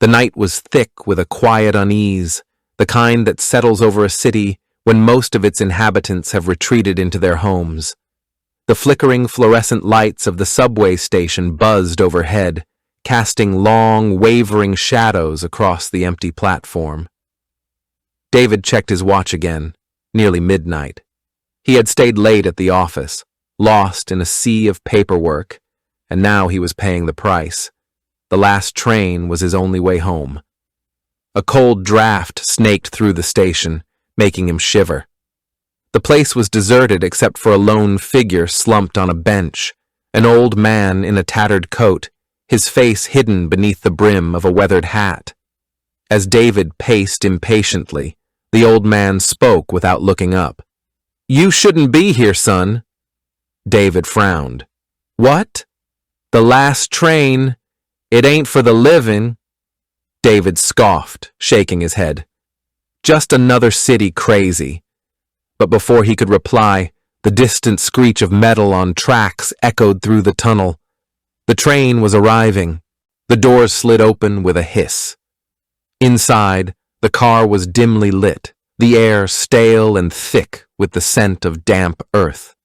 The night was thick with a quiet unease, the kind that settles over a city when most of its inhabitants have retreated into their homes. The flickering fluorescent lights of the subway station buzzed overhead, casting long, wavering shadows across the empty platform. David checked his watch again, nearly midnight. He had stayed late at the office, lost in a sea of paperwork, and now he was paying the price. The last train was his only way home. A cold draft snaked through the station, making him shiver. The place was deserted except for a lone figure slumped on a bench, an old man in a tattered coat, his face hidden beneath the brim of a weathered hat. As David paced impatiently, the old man spoke without looking up. "You shouldn't be here, son." David frowned. "What?" "The last train. It ain't for the living." David scoffed, shaking his head. Just another city crazy. But before he could reply, the distant screech of metal on tracks echoed through the tunnel. The train was arriving. The doors slid open with a hiss. Inside, the car was dimly lit, the air stale and thick with the scent of damp earth.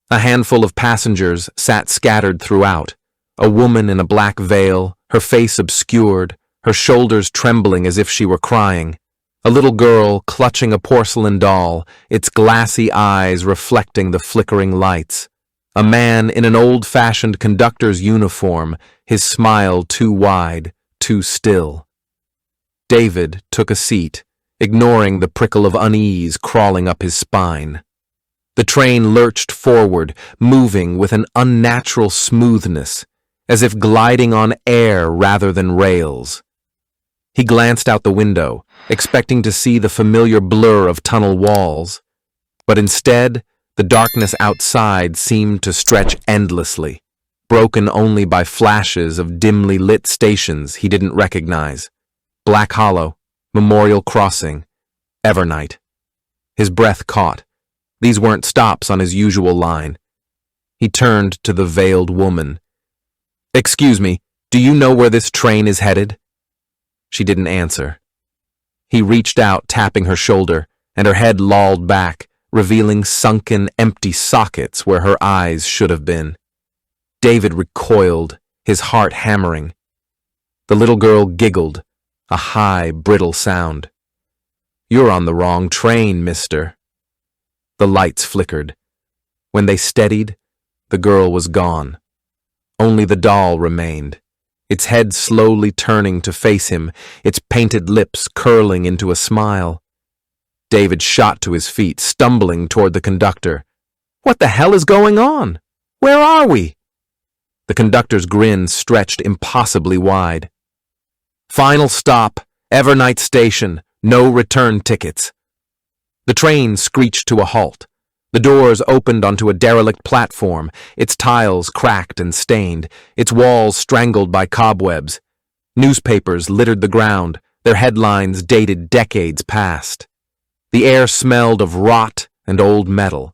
A handful of passengers sat scattered throughout, a woman in a black veil, her face obscured, her shoulders trembling as if she were crying. A little girl clutching a porcelain doll, its glassy eyes reflecting the flickering lights. A man in an old-fashioned conductor's uniform, his smile too wide, too still. David took a seat, ignoring the prickle of unease crawling up his spine. The train lurched forward, moving with an unnatural smoothness, as if gliding on air rather than rails. He glanced out the window, expecting to see the familiar blur of tunnel walls, but instead, the darkness outside seemed to stretch endlessly, broken only by flashes of dimly lit stations he didn't recognize. Black Hollow, Memorial Crossing, Evernight. His breath caught. These weren't stops on his usual line. He turned to the veiled woman. "Excuse me, do you know where this train is headed?" She didn't answer. He reached out, tapping her shoulder, and her head lolled back, revealing sunken, empty sockets where her eyes should have been. David recoiled, his heart hammering. The little girl giggled, a high, brittle sound. "You're on the wrong train, mister." The lights flickered. When they steadied, the girl was gone. Only the doll remained, its head slowly turning to face him, its painted lips curling into a smile. David shot to his feet, stumbling toward the conductor. "What the hell is going on? Where are we?" The conductor's grin stretched impossibly wide. "Final stop, Evernight Station, no return tickets." The train screeched to a halt. The doors opened onto a derelict platform, its tiles cracked and stained, its walls strangled by cobwebs. Newspapers littered the ground, their headlines dated decades past. The air smelled of rot and old metal.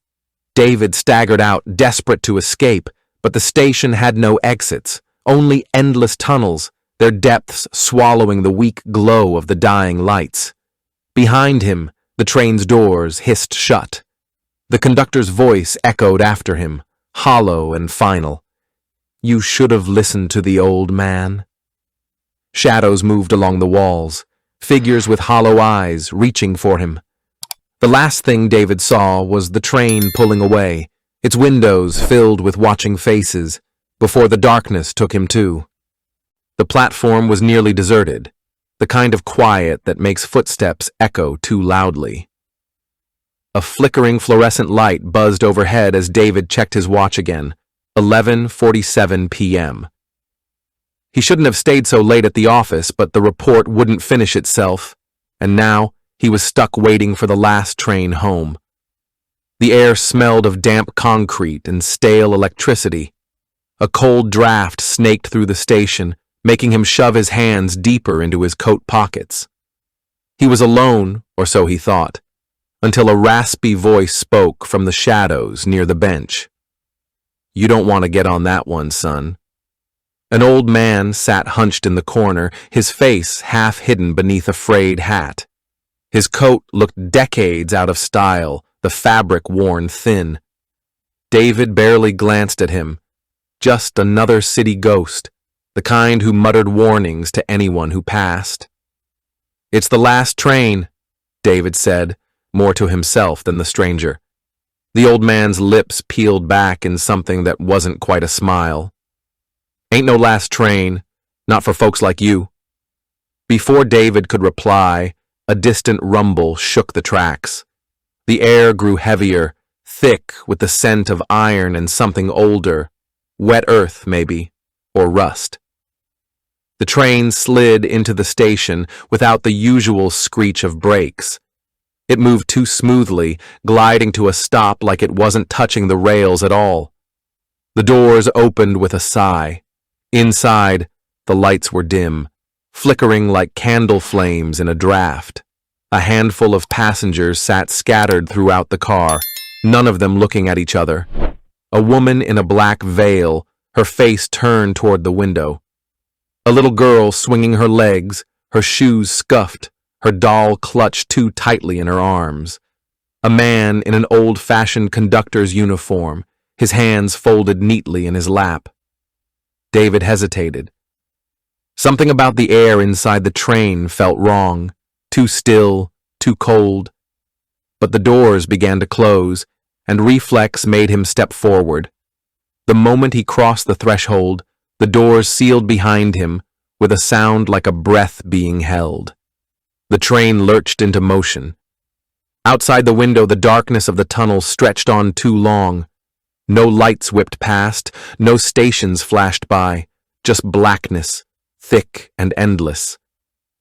David staggered out, desperate to escape, but the station had no exits, only endless tunnels, their depths swallowing the weak glow of the dying lights. Behind him, the train's doors hissed shut. The conductor's voice echoed after him, hollow and final. "You should have listened to the old man." Shadows moved along the walls, figures with hollow eyes reaching for him. The last thing David saw was the train pulling away, its windows filled with watching faces, before the darkness took him too. The platform was nearly deserted, the kind of quiet that makes footsteps echo too loudly. A flickering fluorescent light buzzed overhead as David checked his watch again, 11:47 p.m. He shouldn't have stayed so late at the office, but the report wouldn't finish itself, and now he was stuck waiting for the last train home. The air smelled of damp concrete and stale electricity. A cold draft snaked through the station, making him shove his hands deeper into his coat pockets. He was alone, or so he thought, until a raspy voice spoke from the shadows near the bench. "You don't want to get on that one, son." An old man sat hunched in the corner, his face half hidden beneath a frayed hat. His coat looked decades out of style, the fabric worn thin. David barely glanced at him. Just another city ghost, the kind who muttered warnings to anyone who passed. "It's the last train," David said, more to himself than the stranger. The old man's lips peeled back in something that wasn't quite a smile. "Ain't no last train, not for folks like you." Before David could reply, a distant rumble shook the tracks. The air grew heavier, thick with the scent of iron and something older, wet earth maybe, or rust. The train slid into the station without the usual screech of brakes. It moved too smoothly, gliding to a stop like it wasn't touching the rails at all. The doors opened with a sigh. Inside, the lights were dim, flickering like candle flames in a draft. A handful of passengers sat scattered throughout the car, none of them looking at each other. A woman in a black veil, her face turned toward the window. A little girl swinging her legs, her shoes scuffed, her doll clutched too tightly in her arms. A man in an old-fashioned conductor's uniform, his hands folded neatly in his lap. David hesitated. Something about the air inside the train felt wrong, too still, too cold. But the doors began to close, and reflex made him step forward. The moment he crossed the threshold, the doors sealed behind him with a sound like a breath being held. The train lurched into motion. Outside the window, the darkness of the tunnel stretched on too long. No lights whipped past, no stations flashed by, just blackness, thick and endless.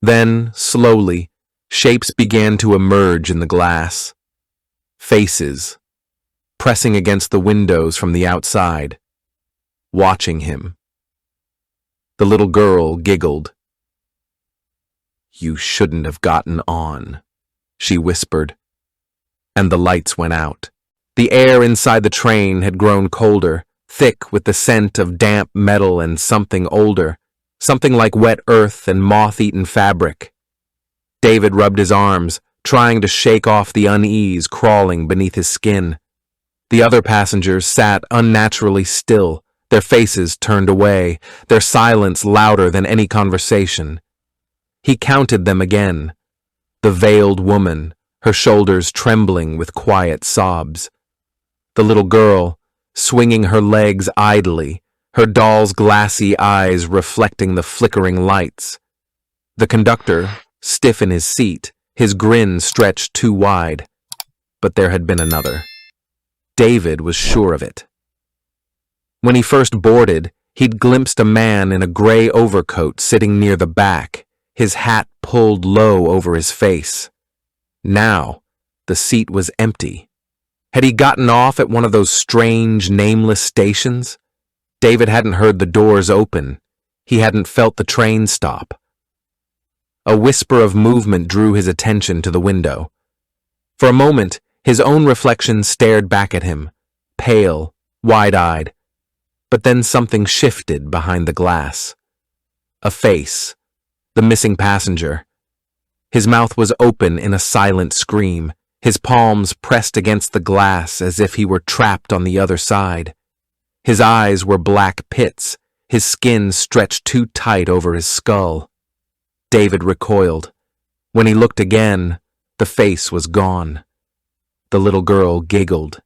Then, slowly, shapes began to emerge in the glass. Faces, pressing against the windows from the outside, watching him. The little girl giggled. "You shouldn't have gotten on," she whispered. And the lights went out. The air inside the train had grown colder, thick with the scent of damp metal and something older, something like wet earth and moth-eaten fabric. David rubbed his arms, trying to shake off the unease crawling beneath his skin. The other passengers sat unnaturally still, their faces turned away, their silence louder than any conversation. He counted them again. The veiled woman, her shoulders trembling with quiet sobs. The little girl, swinging her legs idly, her doll's glassy eyes reflecting the flickering lights. The conductor, stiff in his seat, his grin stretched too wide. But there had been another. David was sure of it. When he first boarded, he'd glimpsed a man in a gray overcoat sitting near the back, his hat pulled low over his face. Now, the seat was empty. Had he gotten off at one of those strange, nameless stations? David hadn't heard the doors open. He hadn't felt the train stop. A whisper of movement drew his attention to the window. For a moment, his own reflection stared back at him, pale, wide-eyed. But then something shifted behind the glass. A face. The missing passenger. His mouth was open in a silent scream, his palms pressed against the glass as if he were trapped on the other side. His eyes were black pits, his skin stretched too tight over his skull. David recoiled. When he looked again, the face was gone. The little girl giggled.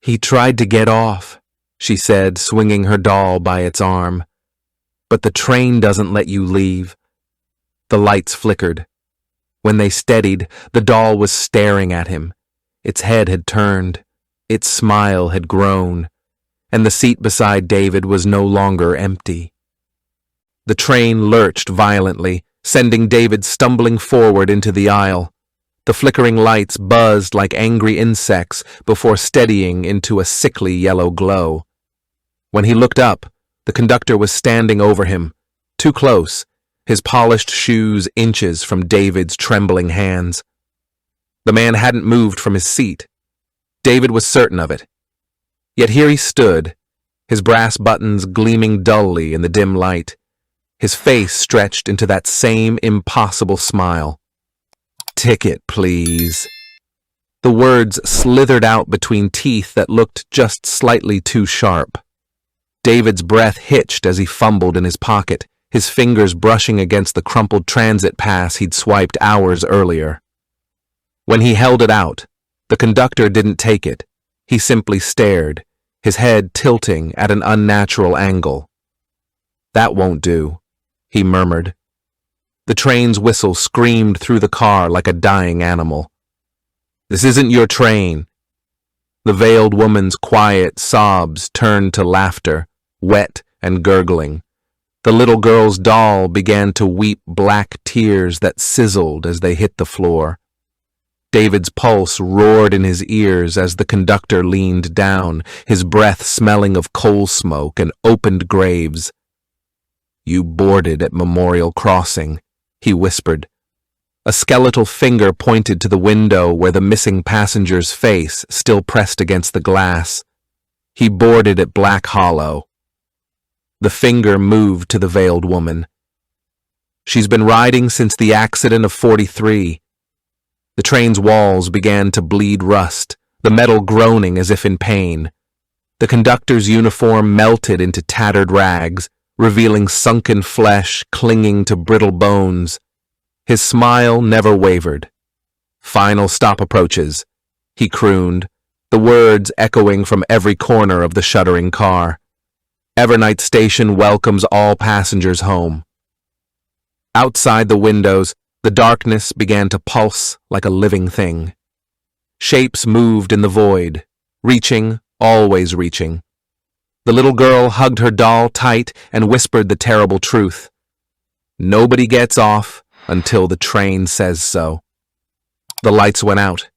"He tried to get off," she said, swinging her doll by its arm. "But the train doesn't let you leave." The lights flickered. When they steadied, the doll was staring at him. Its head had turned, its smile had grown, and the seat beside David was no longer empty. The train lurched violently, sending David stumbling forward into the aisle. The flickering lights buzzed like angry insects before steadying into a sickly yellow glow. When he looked up, the conductor was standing over him, too close, his polished shoes inches from David's trembling hands. The man hadn't moved from his seat. David was certain of it. Yet here he stood, his brass buttons gleaming dully in the dim light. His face stretched into that same impossible smile. "Ticket, please." The words slithered out between teeth that looked just slightly too sharp. David's breath hitched as he fumbled in his pocket, his fingers brushing against the crumpled transit pass he'd swiped hours earlier. When he held it out, the conductor didn't take it. He simply stared, his head tilting at an unnatural angle. "That won't do," he murmured. The train's whistle screamed through the car like a dying animal. "This isn't your train." The veiled woman's quiet sobs turned to laughter, wet and gurgling. The little girl's doll began to weep black tears that sizzled as they hit the floor. David's pulse roared in his ears as the conductor leaned down, his breath smelling of coal smoke and opened graves. "You boarded at Memorial Crossing," he whispered. A skeletal finger pointed to the window where the missing passenger's face still pressed against the glass. "He boarded at Black Hollow." The finger moved to the veiled woman. "She's been riding since the accident of 43. The train's walls began to bleed rust, the metal groaning as if in pain. The conductor's uniform melted into tattered rags, revealing sunken flesh clinging to brittle bones. His smile never wavered. "Final stop approaches," he crooned, the words echoing from every corner of the shuddering car. "Evernight Station welcomes all passengers home." Outside the windows, the darkness began to pulse like a living thing. Shapes moved in the void, reaching, always reaching. The little girl hugged her doll tight and whispered the terrible truth. "Nobody gets off until the train says so." The lights went out.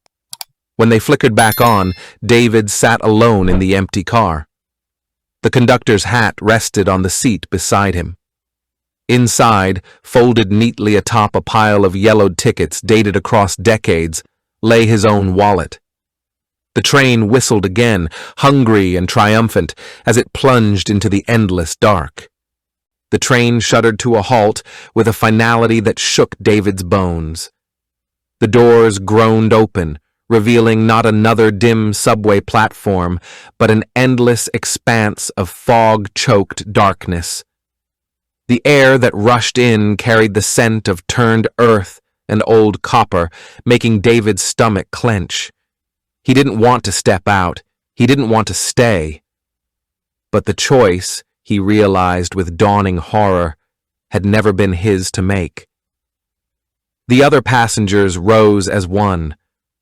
When they flickered back on, David sat alone in the empty car. The conductor's hat rested on the seat beside him. Inside, folded neatly atop a pile of yellowed tickets dated across decades, lay his own wallet. The train whistled again, hungry and triumphant, as it plunged into the endless dark. The train shuddered to a halt with a finality that shook David's bones. The doors groaned open, revealing not another dim subway platform, but an endless expanse of fog-choked darkness. The air that rushed in carried the scent of turned earth and old copper, making David's stomach clench. He didn't want to step out. He didn't want to stay. But the choice, he realized with dawning horror, had never been his to make. The other passengers rose as one,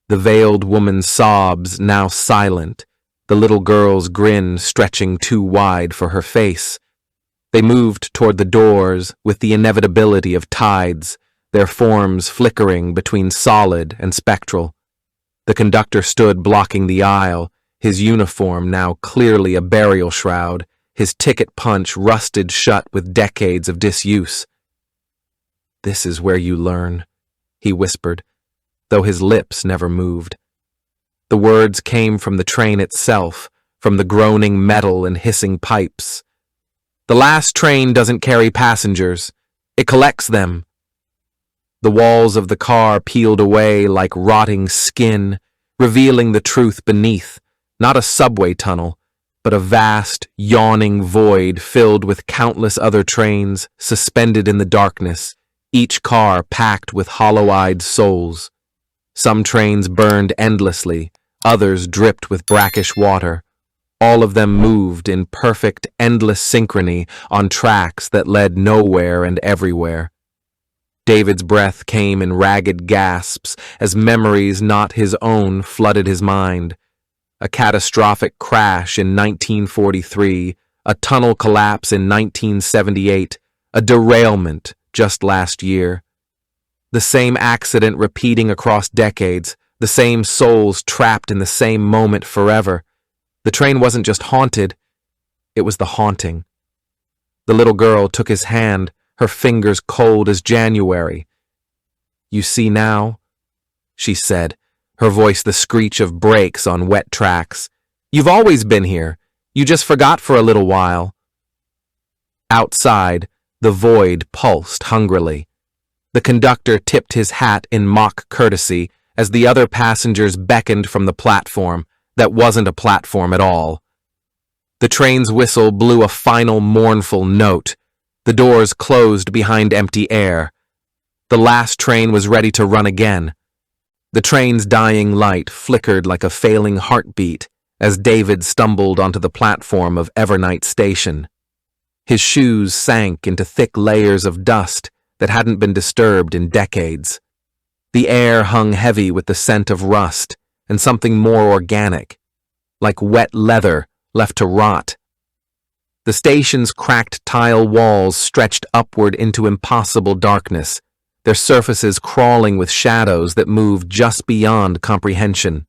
the veiled woman's sobs now silent, the little girl's grin stretching too wide for her face. They moved toward the doors with the inevitability of tides, their forms flickering between solid and spectral. The conductor stood blocking the aisle, his uniform now clearly a burial shroud, his ticket punch rusted shut with decades of disuse. "This is where you learn," he whispered, though his lips never moved. The words came from the train itself, from the groaning metal and hissing pipes. "The last train doesn't carry passengers. It collects them." The walls of the car peeled away like rotting skin, revealing the truth beneath, not a subway tunnel, but a vast, yawning void filled with countless other trains suspended in the darkness, each car packed with hollow-eyed souls. Some trains burned endlessly, others dripped with brackish water. All of them moved in perfect, endless synchrony on tracks that led nowhere and everywhere. David's breath came in ragged gasps as memories not his own flooded his mind. A catastrophic crash in 1943, a tunnel collapse in 1978, a derailment just last year. The same accident repeating across decades, the same souls trapped in the same moment forever. The train wasn't just haunted, it was the haunting. The little girl took his hand, her fingers cold as January. "You see now?" she said, her voice the screech of brakes on wet tracks. "You've always been here. You just forgot for a little while." Outside, the void pulsed hungrily. The conductor tipped his hat in mock courtesy as the other passengers beckoned from the platform that wasn't a platform at all. The train's whistle blew a final mournful note. The doors closed behind empty air. The last train was ready to run again. The train's dying light flickered like a failing heartbeat as David stumbled onto the platform of Evernight Station. His shoes sank into thick layers of dust that hadn't been disturbed in decades. The air hung heavy with the scent of rust and something more organic, like wet leather left to rot. The station's cracked tile walls stretched upward into impossible darkness, their surfaces crawling with shadows that moved just beyond comprehension.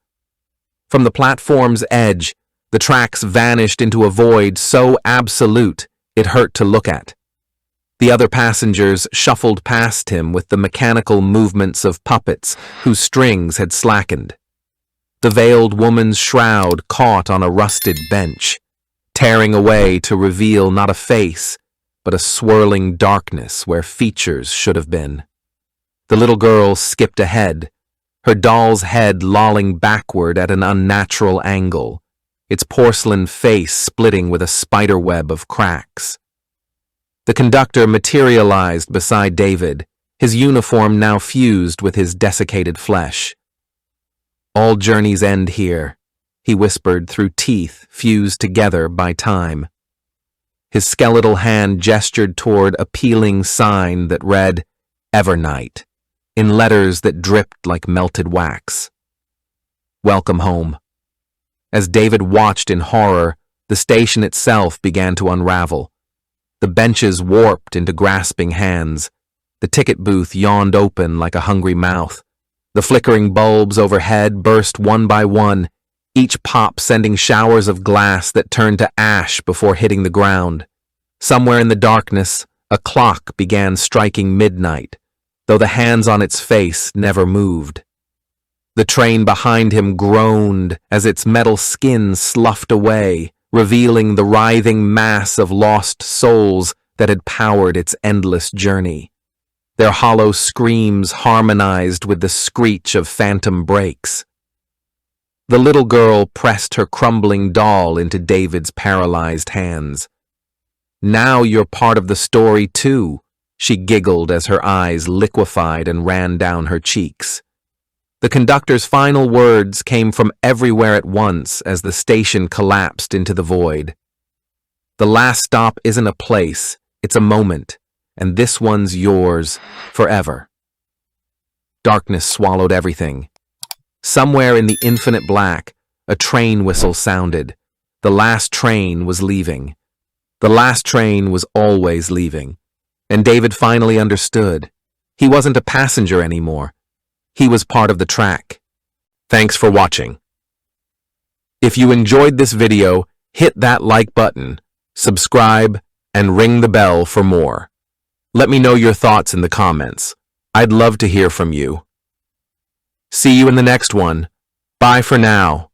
From the platform's edge, the tracks vanished into a void so absolute it hurt to look at. The other passengers shuffled past him with the mechanical movements of puppets whose strings had slackened. The veiled woman's shroud caught on a rusted bench, tearing away to reveal not a face, but a swirling darkness where features should have been. The little girl skipped ahead, her doll's head lolling backward at an unnatural angle, its porcelain face splitting with a spiderweb of cracks. The conductor materialized beside David, his uniform now fused with his desiccated flesh. "All journeys end here," he whispered through teeth fused together by time. His skeletal hand gestured toward a peeling sign that read, "Evernight," in letters that dripped like melted wax. "Welcome home." As David watched in horror, the station itself began to unravel. The benches warped into grasping hands. The ticket booth yawned open like a hungry mouth. The flickering bulbs overhead burst one by one, each pop sending showers of glass that turned to ash before hitting the ground. Somewhere in the darkness, a clock began striking midnight, though the hands on its face never moved. The train behind him groaned as its metal skin sloughed away, revealing the writhing mass of lost souls that had powered its endless journey. Their hollow screams harmonized with the screech of phantom brakes. The little girl pressed her crumbling doll into David's paralyzed hands. "Now you're part of the story, too," she giggled as her eyes liquefied and ran down her cheeks. The conductor's final words came from everywhere at once as the station collapsed into the void. "The last stop isn't a place, it's a moment, and this one's yours forever." Darkness swallowed everything. Somewhere in the infinite black, a train whistle sounded. The last train was leaving. The last train was always leaving. And David finally understood. He wasn't a passenger anymore. He was part of the track. Thanks for watching. If you enjoyed this video, hit that like button, subscribe, and ring the bell for more. Let me know your thoughts in the comments. I'd love to hear from you. See you in the next one. Bye for now.